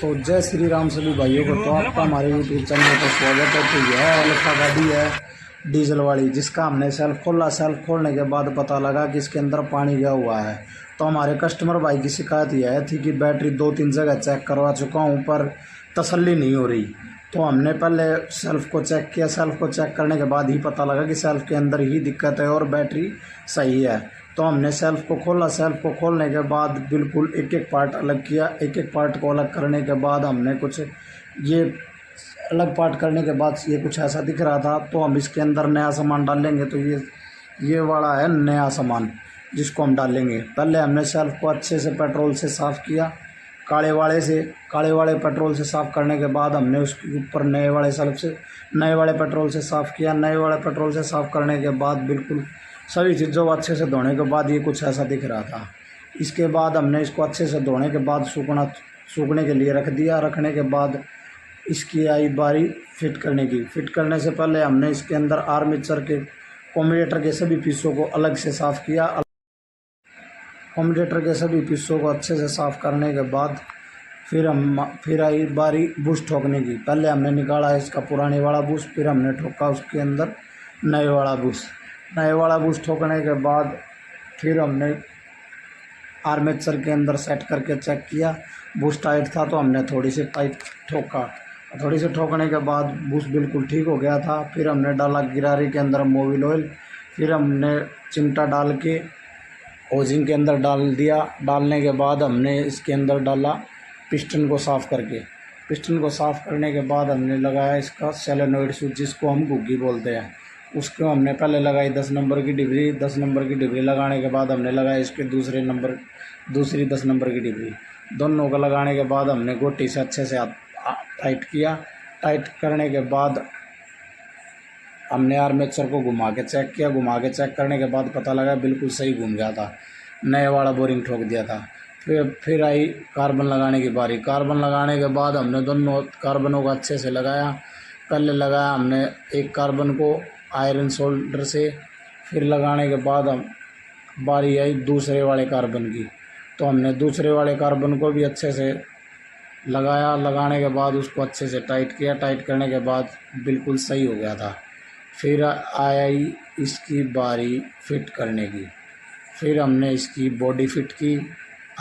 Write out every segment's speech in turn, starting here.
तो जय श्री राम सभी भाइयों को। तो आपका हमारे यूट्यूब चैनल पर स्वागत है। तो यह अल्फा गाड़ी है डीजल वाली, जिसका हमने सेल्फ खोला। सेल्फ खोलने के बाद पता लगा कि इसके अंदर पानी गया हुआ है। तो हमारे कस्टमर भाई की शिकायत यह थी कि बैटरी 2-3 जगह चेक करवा चुका हूँ पर तसल्ली नहीं हो रही। तो हमने पहले सेल्फ को चेक किया। सेल्फ को चेक करने के बाद ही पता लगा कि सेल्फ के अंदर ही दिक्कत है और बैटरी सही है। तो हमने सेल्फ को खोला। सेल्फ को खोलने के बाद बिल्कुल एक एक पार्ट अलग किया। एक एक पार्ट को अलग करने के बाद हमने कुछ ये अलग पार्ट करने के बाद ये कुछ ऐसा दिख रहा था। तो हम इसके अंदर नया सामान डालेंगे। तो ये वाला है नया सामान जिसको हम डालेंगे। पहले हमने सेल्फ को अच्छे से पेट्रोल से साफ़ किया, काले वाले पेट्रोल से साफ़ करने के बाद हमने उसके ऊपर नए वाले पेट्रोल से साफ़ किया। नए वाले पेट्रोल से साफ़ करने के बाद बिल्कुल सभी चीज़ों को अच्छे से धोने के बाद ये कुछ ऐसा दिख रहा था। इसके बाद हमने इसको अच्छे से धोने के बाद सूखने के लिए रख दिया। रखने के बाद इसकी आई बारी फिट करने की। फिट करने से पहले हमने इसके अंदर आर्मेचर के कम्यूटेटर के सभी पीसों को अलग से साफ़ किया। कम्यूटेटर के सभी पीसों को अच्छे से साफ़ करने के बाद फिर आई बारी बुश ठोकने की। पहले हमने निकाला इसका पुराने वाला बुश, फिर हमने ठोका उसके अंदर नए वाला बुश ठोकने के बाद फिर हमने आर्मेचर के अंदर सेट करके चेक किया। बुश टाइट था तो हमने थोड़ी सी टाइट ठोका। थोड़ी सी ठोकने के बाद बुश बिल्कुल ठीक हो गया था। फिर हमने डाला गिरारी के अंदर मोबिल ऑयल। फिर हमने चिमटा डाल के होजिंग के अंदर डाल दिया। डालने के बाद हमने इसके अंदर डाला पिस्टन को साफ़ करके। पिस्टन को साफ़ करने के बाद हमने लगाया इसका सोलेनोइड स्विच, जिसको हम घुग्गी बोलते हैं। उसको हमने पहले लगाई 10 नंबर की डिब्री। 10 नंबर की डिब्री लगाने के बाद हमने लगाया इसके दूसरी 10 नंबर की डिब्री। दोनों को लगाने के बाद हमने गोटी से अच्छे से टाइट किया। टाइट करने के बाद हमने आर्मेचर को घुमा के चेक किया। घुमा के चेक करने के बाद पता लगा बिल्कुल सही घूम गया था। नए वाला बोरिंग ठोक दिया था। फिर आई कार्बन लगाने की बारी। कार्बन लगाने के बाद हमने दोनों कार्बनों को अच्छे से लगाया। पहले लगाया हमने एक कार्बन को आयरन सोल्डर से। फिर लगाने के बाद हम बारी आई दूसरे वाले कार्बन की। तो हमने दूसरे वाले कार्बन को भी अच्छे से लगाया। लगाने के बाद उसको अच्छे से टाइट किया। टाइट करने के बाद बिल्कुल सही हो गया था। फिर आई इसकी बारी फिट करने की। फिर हमने इसकी बॉडी फिट की।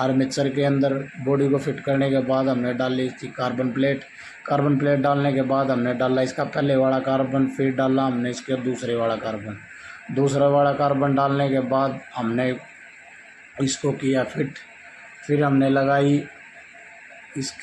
आर्मेचर के अंदर बॉडी को फिट करने के बाद हमने डाली इसकी कार्बन प्लेट। कार्बन प्लेट डालने के बाद हमने डाला इसका पहले वाला कार्बन। फिर डाला हमने इसके दूसरा वाला कार्बन डालने के बाद हमने इसको किया फिट। फिर हमने लगाई इसके